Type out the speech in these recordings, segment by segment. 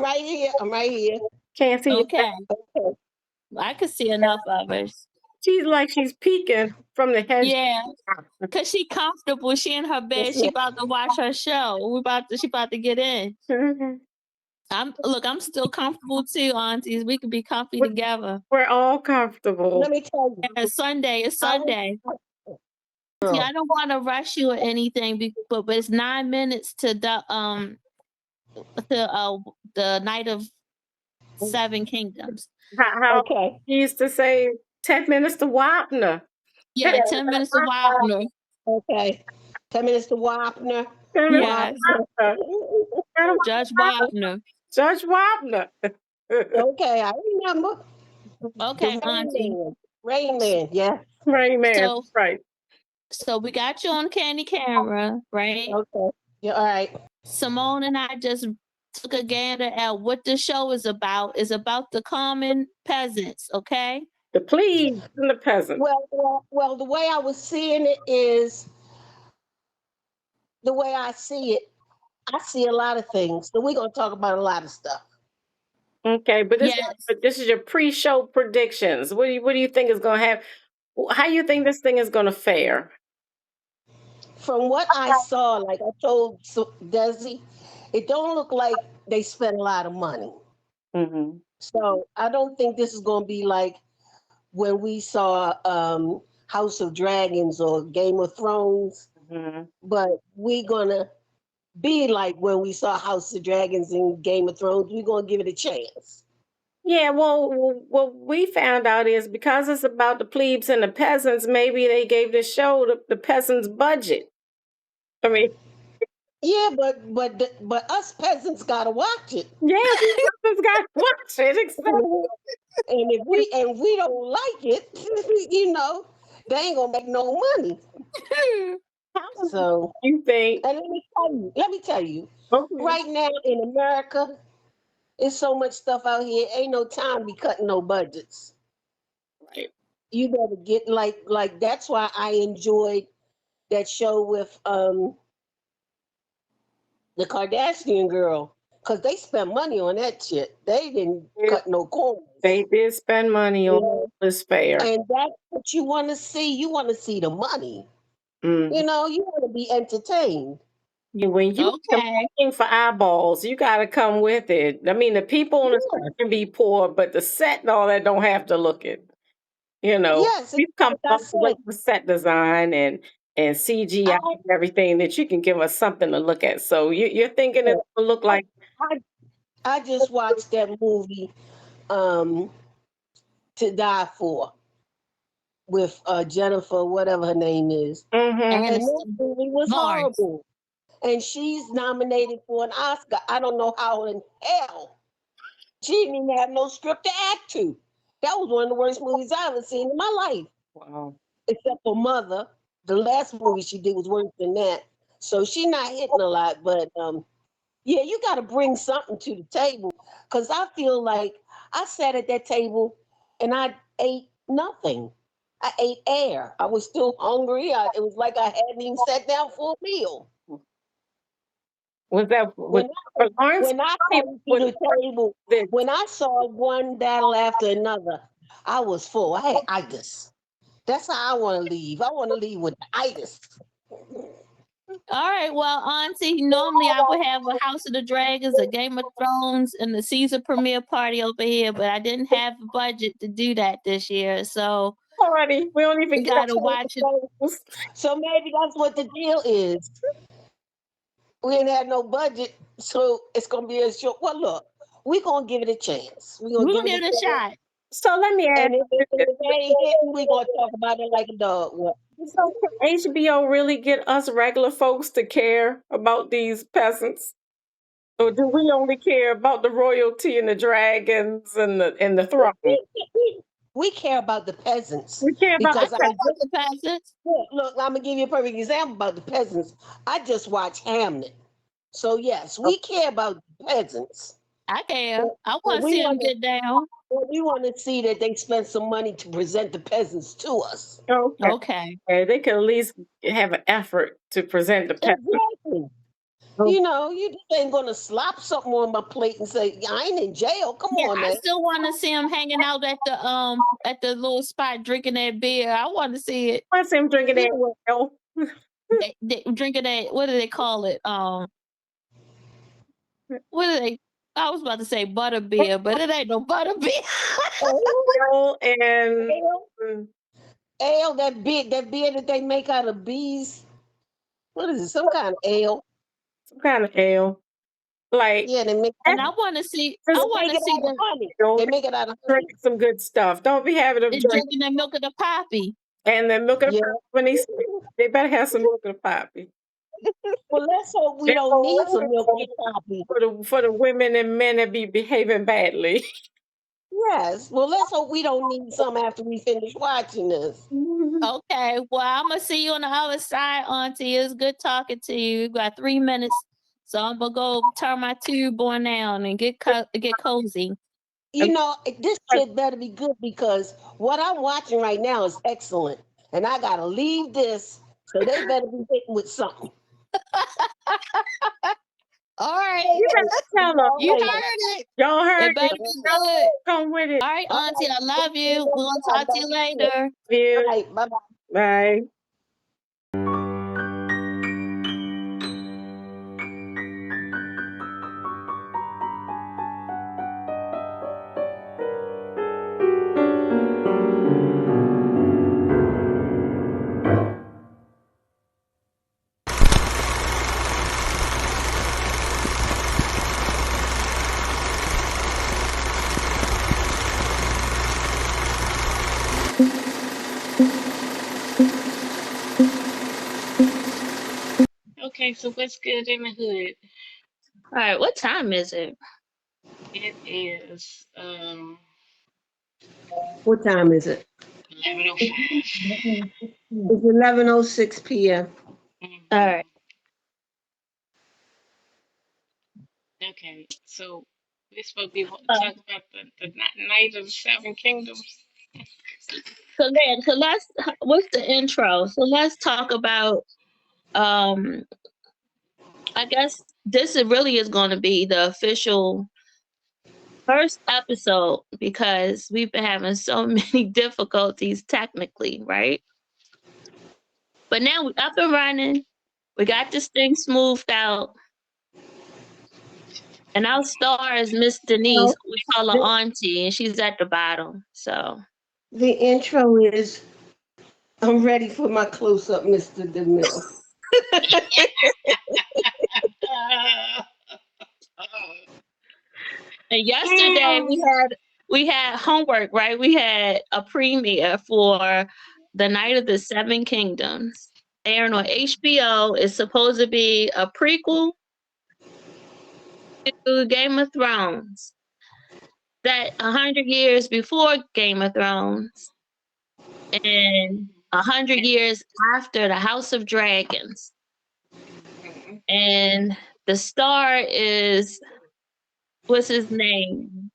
right here. I'm right here. Can't see your face. Okay. Okay. I could see enough of her. She's like she's peeking from the hedge. Yeah. Cause she comfortable. She in her bed. Yes, She ma'am. about to watch her show. She about to get in. I'm still comfortable too, aunties. We could be comfy together. We're all comfortable. Let me tell you. It's Sunday. It's I Sunday. was- See, I don't want to rush you or anything, but it's 9 minutes to the night of 7 kingdoms. How Okay. he used to say 10 minutes to Wapner. Yeah, 10 minutes of Wagner. Okay. 10 minutes to Wapner. Yes. Wapner. Judge Wagner. Judge Wapner. Okay, I remember. Okay, The auntie. Rain Man, yeah. Rain Man, So- right. So we got you on candy camera, right? Okay. Yeah, all right. Simone and I just took a gander at what the show is about. It's about the common peasants, okay? The plebes and the peasants. Well, the way I was seeing it is the way I see it. I see a lot of things. So we're gonna talk about a lot of stuff. Okay, but this Yes. this is your pre-show predictions. What do you think is going to happen? How you think this thing is going to fare? From what I saw, like I told Desi, it don't look like they spent a lot of money. Mm-hmm. So I don't think this is gonna be like when we saw House of Dragons or Game of Thrones, Mm-hmm. but we're gonna be like when we saw House of Dragons and Game of Thrones. We're gonna give it a chance. Yeah, well, what we found out is because it's about the plebes and the peasants, maybe they gave the show the peasants' budget. I mean, Yeah, but us peasants gotta watch it. yeah, the peasants got to watch it. Exactly. And if we don't like it, they ain't gonna make no money. So You think? and let me tell you, Okay. right now in America, it's so much stuff out here. Ain't no time to be cutting no budgets. Right. You better get like that's why I enjoyed that show with the Kardashian girl, because they spent money on that shit. They didn't cut no corners. They did spend money on this fair. And that's what you want to see. You want to see the money. Mm. You want to be entertained. When you competing for eyeballs, you got to come with it. I mean, the people on the set can be poor, but the set and all that don't have to look it. Yes, we've come like I up with said, set design and CGI and everything that you can give us something to look at. So you're thinking it will look like. I just watched that movie, To Die For, with Jennifer, whatever her name is. Mm-hmm. And that movie was horrible. And she's nominated for an Oscar. I don't know how in hell. She didn't even have no script to act to. That was one of the worst movies I've ever seen in my life. Wow. Except for Mother. The last movie she did was worse than that. So she's not hitting a lot. But yeah, you got to bring something to the table. Because I feel like I sat at that table and I ate nothing. I ate air. I was still hungry. It was like I hadn't even sat down for a meal. Was that when I came to the table, when I saw one battle after another, I was full. I had itis. That's how I want to leave. I want to leave with itis. All right, well, Auntie, normally I would have a House of the Dragons, a Game of Thrones, and the Caesar premiere party over here, but I didn't have the budget to do that this year, so already we don't even gotta watch it. So maybe that's what the deal is. We ain't had no budget, so it's gonna be a short. Well, look, we're gonna give it a chance. We're gonna give it a shot. So let me ask. And if it ain't hitting, we're gonna talk about it like a dog. So can HBO really get us regular folks to care about these peasants? Or do we only care about the royalty and the dragons and the throne? We care about the peasants. We care about the peasants. Look, I'm gonna give you a perfect example about the peasants. I just watched Hamnet. So yes, we care about the peasants. I care. I want to see them get down. We want to see that they spend some money to present the peasants to us. Okay. They can at least have an effort to present the peasants. Exactly. Oh, You just ain't gonna slap something on my plate and say I ain't in jail. Come Yeah, on I now. still want to see him hanging out at the little spot drinking that beer. I want to see it. I see him drinking Yeah, that. well, Oh, Drinking that. What do they call it? What do they? I was about to say butter beer, but it ain't no butter beer. ale and ale, mm, ale, that beer that they make out of bees. What is it? Some kind of ale. some kind of ale. Like Yeah, they make And that's I want to see. I just they want make to it see out of them honey. ale. They make it out of honey. Drinking some good stuff. Don't be having them drink drinking the milk of the poppy. and then milk of the Yeah. poppy when they better have some milk of the poppy. Well, let's hope we That's don't all need some milk of the poppy. for the women and men that be behaving badly. Yes. Well, let's hope we don't need some after we finish watching this. Okay. Well, I'm gonna see you on the other side, Auntie. It's good talking to you. We've got 3 minutes, so I'm gonna go turn my tube on down and get cozy. This shit better be good because what I'm watching right now is excellent. And I gotta leave this. So they better be hitting with something. All right. You better tell them. All You right. heard it. Y'all heard It it. better be good. Come with it. All right, All Auntie. right. I love you. We're gonna talk to you later. Yeah. All right. Bye bye. Bye. Okay, so what's good in the hood? All right. What time is it? It is What time is it? 11:05. It's 11:06 p.m. All right. Okay, so we're supposed to be Uh, talking about the night of the seven kingdoms. so let's. What's the intro? So let's talk about. Um, I guess really is going to be the official first episode because we've been having so many difficulties technically, right? But now we're up and running. We got this thing smoothed out. And our star is Miss Denise. Well, We call her the, Auntie, and she's at the bottom. So, the intro is I'm ready for my close up, Mr. DeMille. and yesterday we had homework, right? We had a premiere for the Night of the Seven Kingdoms, airing on HBO. It's supposed to be a prequel to Game of Thrones. That 100 years before Game of Thrones and 100 years after the House of Dragons. And the star is what's his name?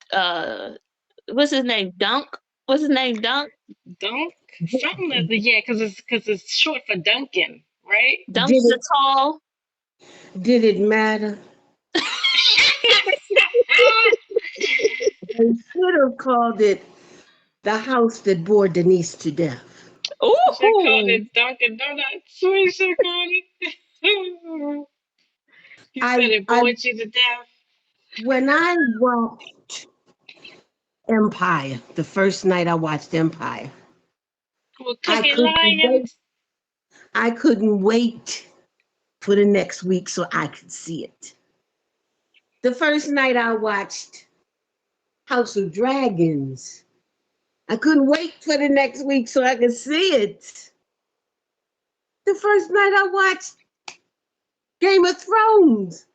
What's his name? Dunk. What's his name? Dunk. Dunk? Something like that, yeah, because it's short for Duncan, right? Dunk Did the it tall. did it matter? They should have called it the house that bore Denise to death. Should call Ooh. it Dunkin' Donuts. We should call it. You said it I bored you to death. when I watched Empire, the first night I watched Empire, Well, I Cookie couldn't wait. Lions. I couldn't wait for the next week so I could see it. The first night I watched House of Dragons, I couldn't wait for the next week so I could see it. The first night I watched Game of Thrones,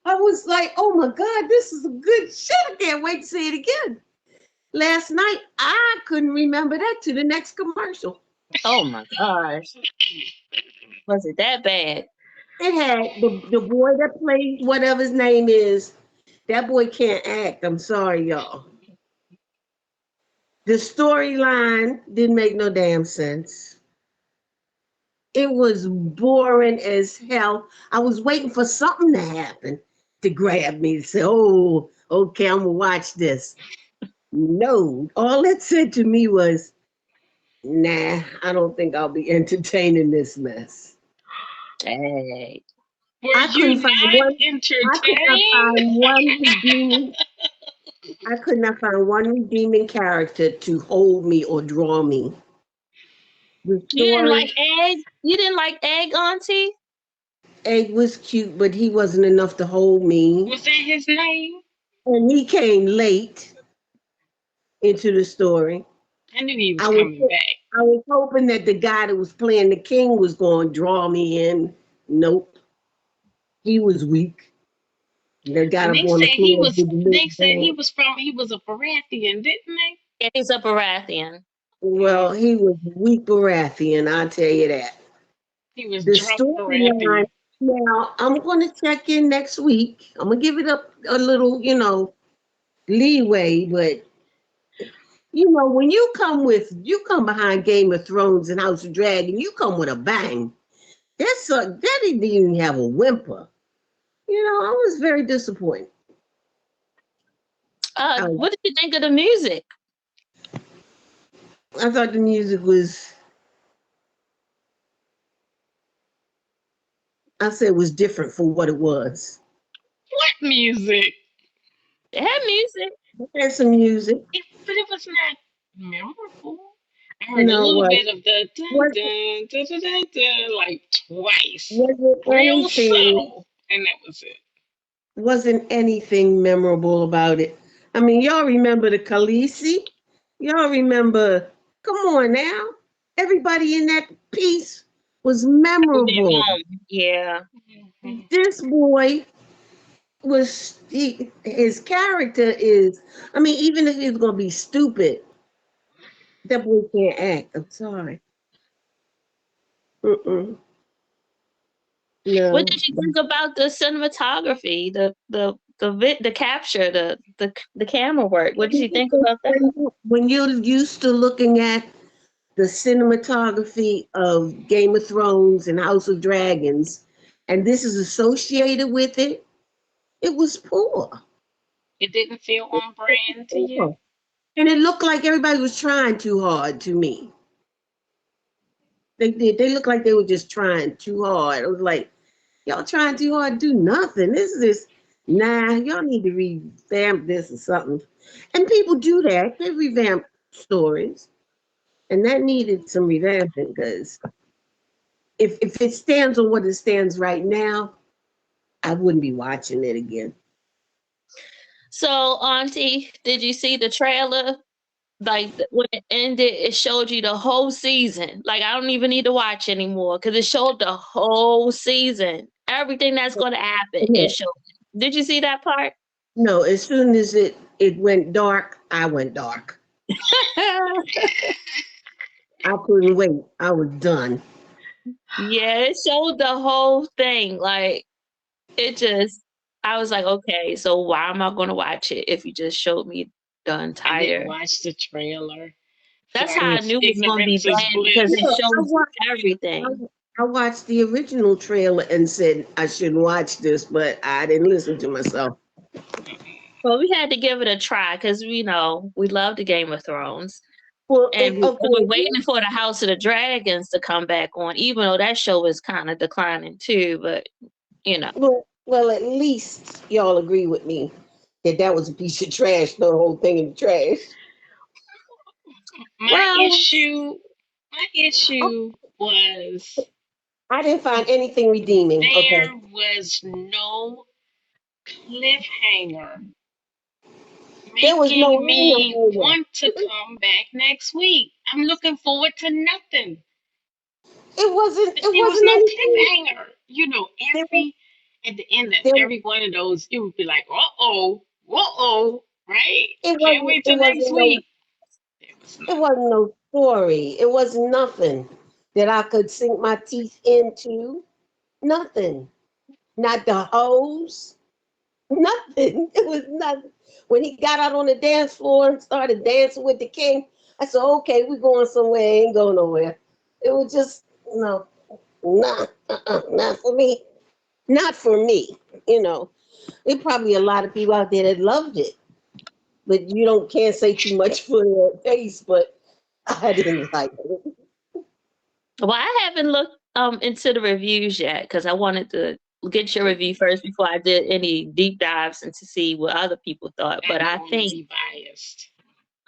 I was like, oh my God, this is a good shit. I can't wait to see it again. Last night, I couldn't remember that to the next commercial. Oh my gosh. Was it that bad? It had the boy that played whatever his name is. That boy can't act. I'm sorry, y'all. The storyline didn't make no damn sense. It was boring as hell. I was waiting for something to happen to grab me to say, "Oh, okay, I'm gonna watch this." No, all it said to me was, "Nah, I don't think I'll be entertaining this mess." Hey. Were I you couldn't find not one. I could not entertained? find one redeeming. I could not find one redeeming character to hold me or draw me. The You didn't story, like egg? You didn't like egg, Auntie? Egg was cute, but he wasn't enough to hold me. Was that his name? And he came late into the story. I knew he was I was coming back. I was hoping that the guy that was playing the king was going to draw me in. Nope, he was weak. They got And up they on the said he floor, was. did the They little said dance. he was a Baratheon, didn't they? Yeah, he's a Baratheon. Well, he was weak Baratheon, I'll tell you that. He was The drunk storyline. Baratheon. Now I'm going to check in next week. I'm gonna give it up a little, leeway. But when you come behind Game of Thrones and House of Dragon, you come with a bang. That didn't even have a whimper. I was very disappointed. I, What did you think of the music? I thought the music was, I said, it was different for what it was. What music? It had music. It had some music. But it was not memorable. I heard a No, little what bit of the dun was dun dun dun dun, dun like twice, was it real anything? subtle, and that was it. Wasn't anything memorable about it. I mean, y'all remember the Khaleesi? Y'all remember? Come on now, everybody in that piece was memorable. Yeah. Mhm. This boy his character is. I mean, even if he's gonna be stupid, that boy can't act. I'm sorry. Mm-mm. What No. did you think about the cinematography, the capture, the camera work? What did you think about that? When you're used to looking at the cinematography of Game of Thrones and House of Dragons, and this is associated with it, it was poor. It didn't feel on brand to you. Poor. And it looked like everybody was trying too hard to me. They did. They looked like they were just trying too hard. It was like, y'all trying too hard to do nothing. This is this. Nah, y'all need to revamp this or something. And people do that. They revamp stories. And that needed some revamping because if it stands on what it stands right now, I wouldn't be watching it again. So, Auntie, did you see the trailer? Like when it ended, it showed you the whole season. Like I don't even need to watch anymore because it showed the whole season. Everything that's going to happen, it No, showed. Did you see that part? no, as soon as it went dark, I went dark. I couldn't wait. I was done. Yeah, it showed the whole thing. Like it just, I was like, okay, so why am I going to watch it if you just showed me the I didn't entire? watch the trailer. That's how I Ignorance, knew it was going to be ignorance is bad because it Yeah, bliss. shows everything. I watched the original trailer and said I shouldn't watch this, but I didn't listen to myself. Well, we had to give it a try because we love the Game of Thrones. Well, And we're okay. waiting for the House of the Dragons to come back on, even though that show is kind of declining too. But you know, Well, at least y'all agree with me that was a piece of trash. The whole thing in the trash. My well, issue, my Oh, issue was I didn't find anything redeeming. Okay. there was no cliffhanger There was no making hanger me over. want to come back next week. I'm looking forward to nothing. It wasn't. It There was wasn't no anything. cliffhanger. There was. At the end of There. every one of those, it would be like, right? It Can't wasn't. wait It till next wasn't no. week. There was It none. wasn't no story. It was nothing that I could sink my teeth into. Nothing. Not the hose. Nothing. It was nothing. When he got out on the dance floor and started dancing with the king, I said, "Okay, we're going somewhere. Ain't going nowhere." It was just no. Nah, not for me. Not for me. You know, there probably a lot of people out there that loved it, but you can't say too much for their taste. But I didn't like it. Well, I haven't looked into the reviews yet because I wanted to get your review first before I did any deep dives and to see what other people thought. I But don't I want to think, be biased.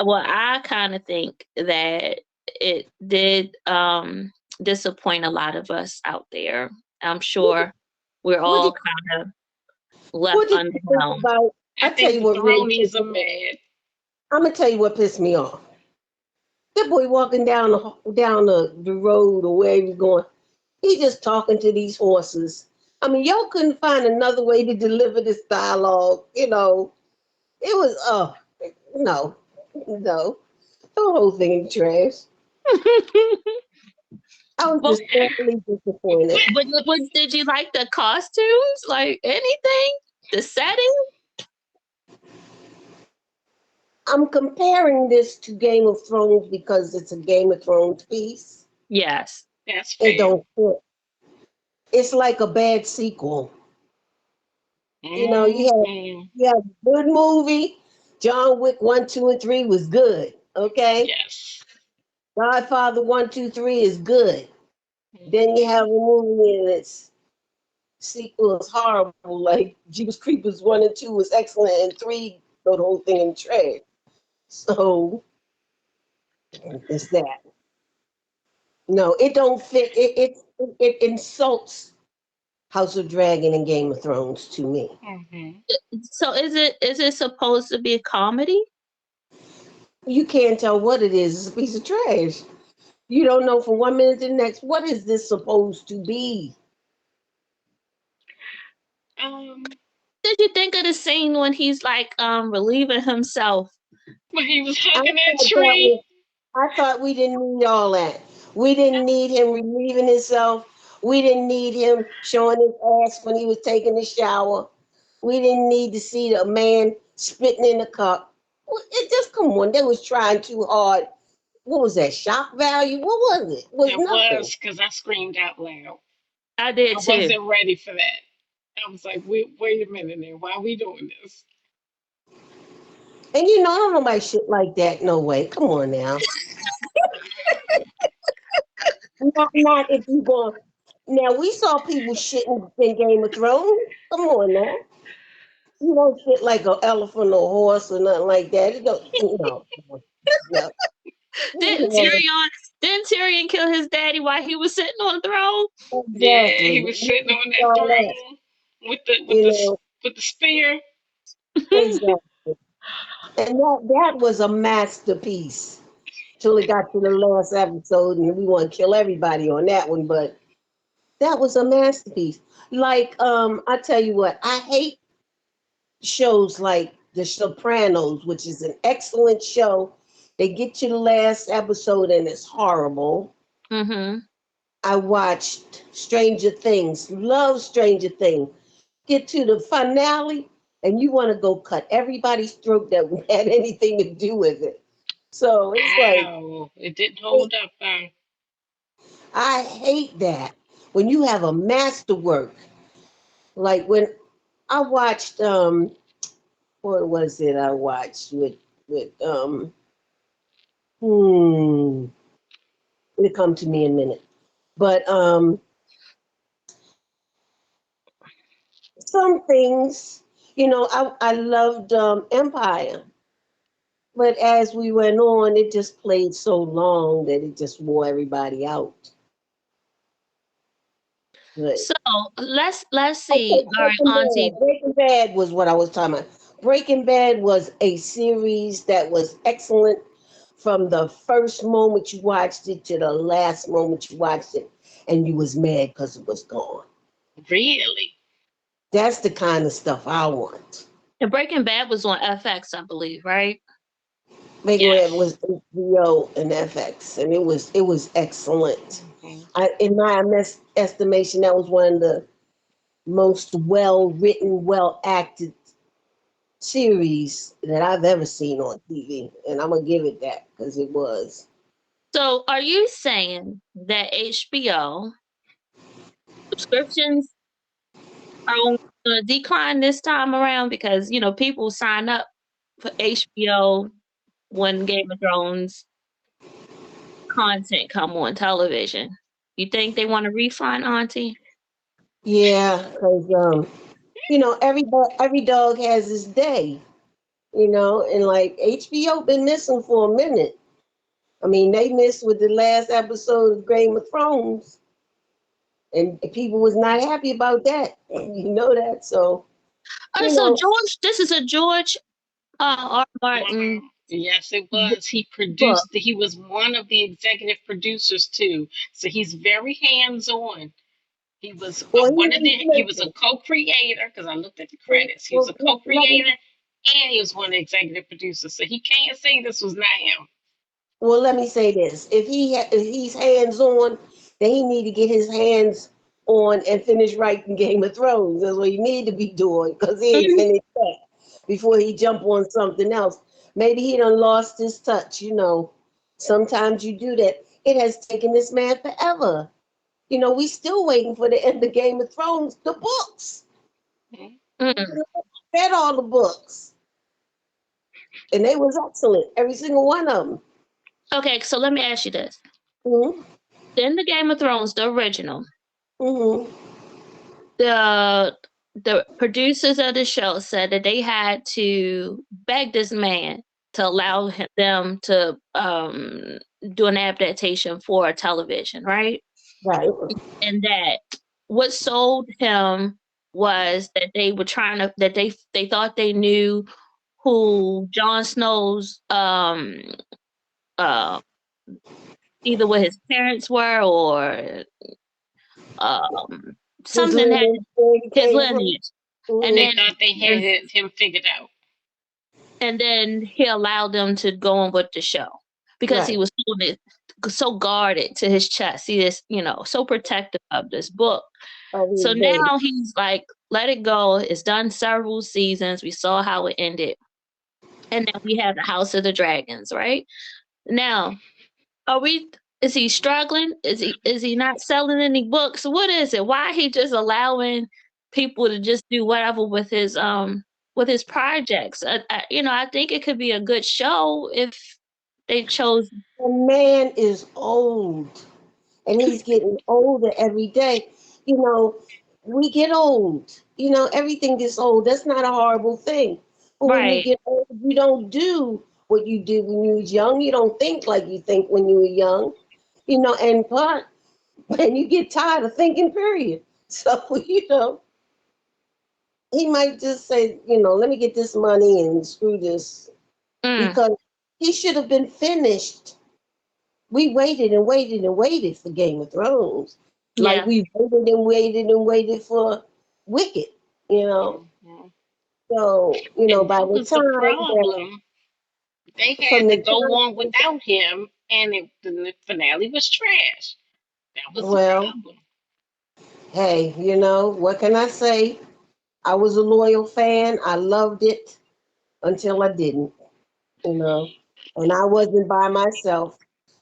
well, I kind of think that it did disappoint a lot of us out there. I'm sure we're What all did kind of left What did you think underwhelmed. about? I I tell think you the what really Thronies pissed are me off. mad. I'm gonna tell you what pissed me off. That boy walking down the road or where he was going. He just talking to these horses. I mean, y'all couldn't find another way to deliver this dialogue. It was no, no, the whole thing in the trash. I was Well, just thoroughly disappointed. did you like the costumes? Like anything? The setting? I'm comparing this to Game of Thrones because it's a Game of Thrones piece. Yes. That's It fair. don't fit. It's like a bad sequel. Hmm. You have a good movie. John Wick 1, 2, and 3 was good. Okay. Yes. Godfather 1, 2, 3 is good. Then you Hmm. have a movie and its sequel is horrible. Like Jeepers Creepers 1 and 2 was excellent, and 3 throw the whole thing in the trash. So it's that. No, it don't fit. It insults House of Dragon and Game of Thrones to me. Hmm. So is it supposed to be a comedy? You can't tell what it is. It's a piece of trash. You don't know from 1 minute to the next. What is this supposed to be? Um, Did you think of the scene when he's like relieving himself? but he was I hugging that thought that tree. was. I thought we didn't need all that. We didn't need him relieving himself. We didn't need him showing his ass when he was taking a shower. We didn't need to see the man spitting in the cup. It just come on. They was trying too hard. What was that? Shock value? What was it? It was It nothing. was because I screamed out loud. I did I too. wasn't ready for that. I was like, wait a minute now. Why are we doing this? And I don't know my shit like that. No way. Come on now. Not if you going. Now we saw people shitting in Game of Thrones. Come on now. You don't shit like an elephant or horse or nothing like that. It don't. No. No. Didn't No. Tyrion didn't Tyrion kill his daddy while he was sitting on the throne? Yeah, Exactly. he was sitting on that All that. throne with the with You the know. with the spear. Exactly. And that was a masterpiece. Till it got to the last episode, and we want to kill everybody on that one, but that was a masterpiece. Like, I tell you what, I hate shows like The Sopranos, which is an excellent show. They get to the last episode and it's horrible. Mm-hmm. I watched Stranger Things, love Stranger Things. Get to the finale and you want to go cut everybody's throat that had anything to do with it. So it's like, Ow! It didn't hold up though. I hate that when you have a masterwork. Like when I watched what was it I watched with hmm it'll come to me in a minute. But some things, I loved Empire. But as we went on, it just played so long that it just wore everybody out. But So let's see. okay, All right, Breaking Auntie. Bad. Breaking Bad was what I was talking about. Breaking Bad was a series that was excellent from the first moment you watched it to the last moment you watched it, and you was mad because it was gone. Really? That's the kind of stuff I want. And Breaking Bad was on FX, I believe, right? Breaking Bad Yes. was HBO and FX, and it was excellent. Hmm. In my estimation, that was one of the most well written, well acted series that I've ever seen on TV, and I'm gonna give it that because it was. So are you saying that HBO subscriptions are on the decline this time around because people sign up for HBO when Game of Thrones content come on television. You think they want a refund, Auntie? Yeah, because every dog has his day. And like HBO been missing for a minute. I mean, they missed with the last episode of Game of Thrones, and people was not happy about that. You know that, so Oh, you so know, George, this is a George R. Martin Yes, it was. He book. produced. He was one of the executive producers too. So he's very hands on. He was well, one of the. He was a listen, co-creator because I looked at the credits. He was well, a let me co-creator and he was one of the executive producers. So he can't say this was not him. Well, let me say this: if he's hands on, then he need to get his hands on and finish writing Game of Thrones. That's what he need to be doing because he ain't Mhm. finished that before he jump on something else. Maybe he done lost his touch. Sometimes you do that. It has taken this man forever. We still waiting for the end of Game of Thrones, the books. Mhm. Mm. Read all the books, and they was excellent, every single one of them. Okay, so let me ask you this: Hmm. in the Game of Thrones, the original, Hmm. the producers of the show said that they had to beg this man to allow them to do an adaptation for television, right? Right. And that what sold him was that they were trying to that they thought they knew who Jon Snow's uh either what his parents were or um His something had lineage, where he his came from. lineage. And Hmm. They then thought they and, had him figured out. and then he allowed them to go on with the show because he Right. was so guarded to his chest. He is, so protective of this book. Of So his baby. now he's like, let it go. It's done several seasons. We saw how it ended. And then we have the House of the Dragons, right? Now, is he struggling? Is he not selling any books? What is it? Why he just allowing people to just do whatever with his projects? I think it could be a good show if they chose. The man is old, and he's getting older every day. You know, we get old. Everything gets old. That's not a horrible thing. But when you Right. get old, you don't do what you did when you was young. You don't think like you think when you were young. And part when you get tired of thinking, period. So, he might just say, let me get this money and screw this Mm, because he should have been finished. We waited and waited and waited for Game of Thrones. Like yeah. we waited and waited and waited for Wicked, you know. Mhm. So, And by that the was the time that problem. They from had to the go time on without him, and the finale was trash. That was the well, problem. hey, what can I say? I was a loyal fan. I loved it until I didn't, you know. And I wasn't by myself.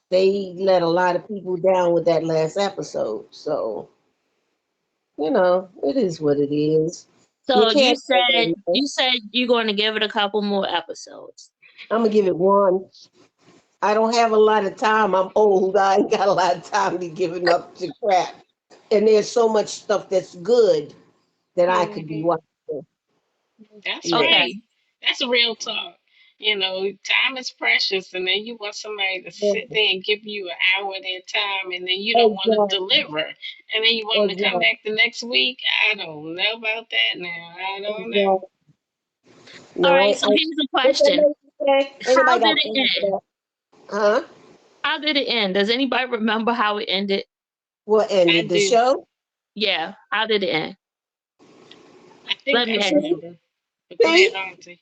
They let a lot of people down with that last episode. So, it is what it is. You So you can't help said everything. you said you're going to give it a couple more episodes. I'm gonna give it one. I don't have a lot of time. I'm old. I ain't got a lot of time to giving up to crap. And there's so much stuff that's good that I could be Hmm. watching. That's Yeah. Okay. right. That's a real talk. Time is precious, and then you want somebody to Yeah. sit there and give you an hour of their time, and then you don't want to Exactly. deliver, and then you want them to come Exactly. back the next week. I don't know about that now. I don't know. Exactly. All No, right. So here's a what that question: makes you say? Ain't How nobody did got it time for end? that. Huh? How did it end? Does anybody remember how it ended? What I ended the do. show? Yeah. How did it end? I think Let I me ask you. remember. But go ahead, See? Auntie.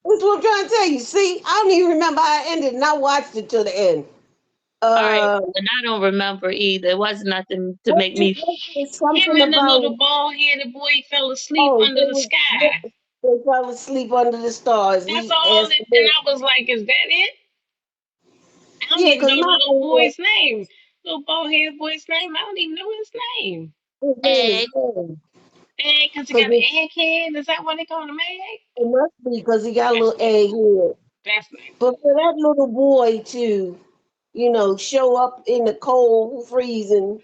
That's what I'm trying to tell you. See? I don't even remember how it ended, and I watched it till the end. All right. Uh, And I don't remember either. It wasn't nothing to what make you, me. what, there's Him something and the about little bald headed boy fell asleep Oh, under the sky. they fell asleep under the stars. That's He all. asked And me, I was like, is that it? I don't yeah, even because know the not little only that, boy's name. Little bald headed boy's name. I don't even know his name. His name is Egg. Egg. Egg, because he Cause got an it, egghead. Is that why they call him Egg? it must be because he got a That's little nice. egg here. That's nice. But for that little boy to, show up in the cold, freezing,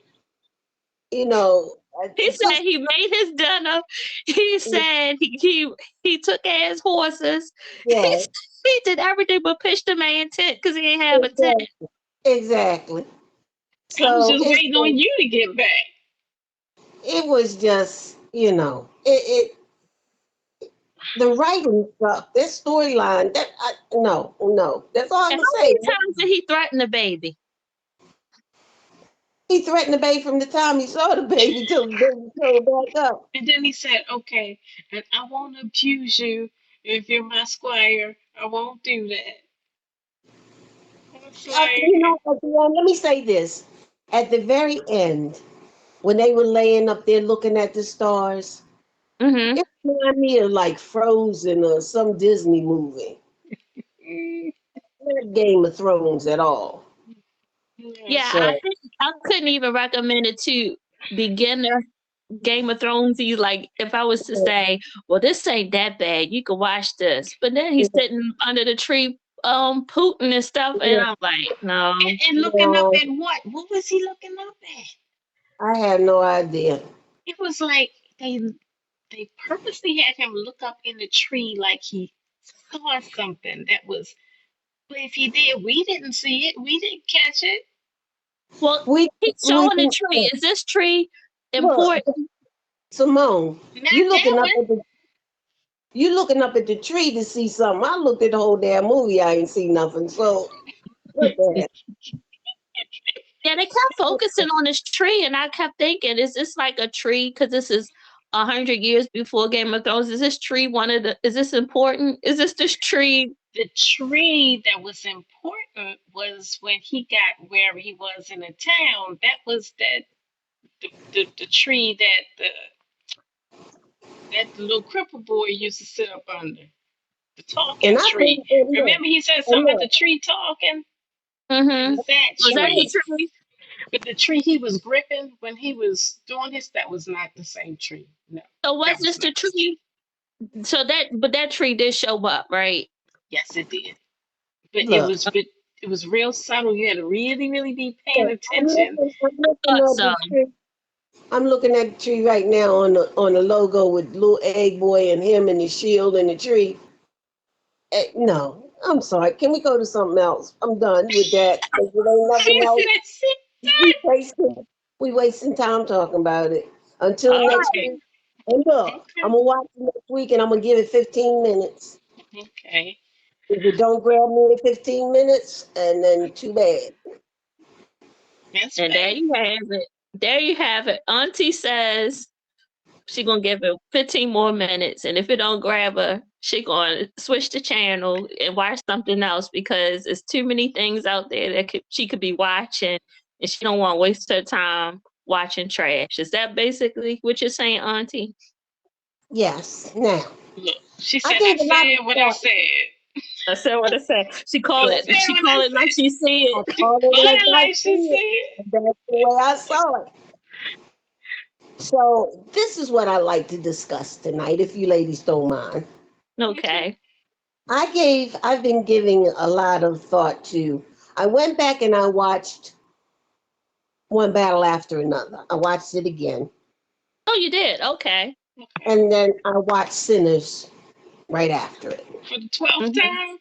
He said he made his dinner. He said he took care of his horses. yeah, He did everything but pitch the man tent because he didn't have a tent. exactly, exactly. I was So just waiting on you to get back. it was just, the writing stuff, this storyline, no, that's all I And can how say. many times did he threaten the baby? He threatened the baby from the time he saw the baby till the baby showed back up. And then he said, okay, and I won't abuse you if you're my squire. I won't do that. It's like, At the end, let me say this. At the very end, when they were laying up there looking at the stars, Mm-hmm. it reminded me of like Frozen or some Disney movie. mm, Not Game of Thrones at all. yeah. Yeah, I So think I couldn't even recommend it to beginner Game of Thrones. Like if I was to say, well, this ain't that bad, you can watch this. But then he's sitting under the tree, Putin and stuff, and I'm like, no. And looking up no, at what? What was he looking up at? I have no idea. It was like they purposely had him look up in the tree like he saw something that was. But if he did, we didn't see it. We didn't catch it. Well, We he's we showing the tree. Is this tree look, important? Simone, Not that one. you looking up at the tree to see something. I looked at the whole damn movie, I ain't see nothing. So what the Yeah, they kept focusing on this tree, and I kept thinking, is this like a tree? Because this is 100 years before Game of Thrones. Is this tree one of the? Is this important? Is this tree? The tree that was important was when he got where he was in the town. That was the tree that the little cripple boy used to sit up under. The and talking I tree. think and Remember he said and something about the tree talking? It Mm-hmm. was that Was that the tree. tree? But the tree he was gripping when he was doing this, that was not the same tree. No, So was that was this not the the tree. tree? But that tree did show up, right? Yes, it did. But look, it was real subtle. You had to really, really be paying look, attention. I'm looking Thought at so. the tree. I'm looking at the tree right now on the logo with little egg boy and him and the shield and the tree. No, I'm sorry. Can we go to something else? I'm done with that. 'Cause it ain't nothing else. We wasting we wasting time talking about it. Until All next right. week. And look, Okay. I'm gonna watch it next week and I'm gonna give it 15 minutes. Okay. If it don't grab me in 15 minutes, and then too bad. That's And there fair. you have it. There you have it. Auntie says she gonna give it 15 more minutes, and if it don't grab her, she gonna switch the channel and watch something else because there's too many things out there that she could be watching, and she don't want to waste her time watching trash. Is that basically what you're saying, Auntie? Yes. Now, Look, she I said gave I a lot of said what I thought. said. I said what I said. She called She Yeah, it. said She what I called it like said. she see I it. She called it called like it I like she see it. said. And that's the way I saw it. So this is what I like to discuss tonight, if you ladies don't mind. Okay. Okay. I've been giving a lot of thought to. I went back and I watched one battle after another. I watched it again. Oh, you did. Okay. Okay. And then I watched Sinners right after it. For the 12th Mhm. time?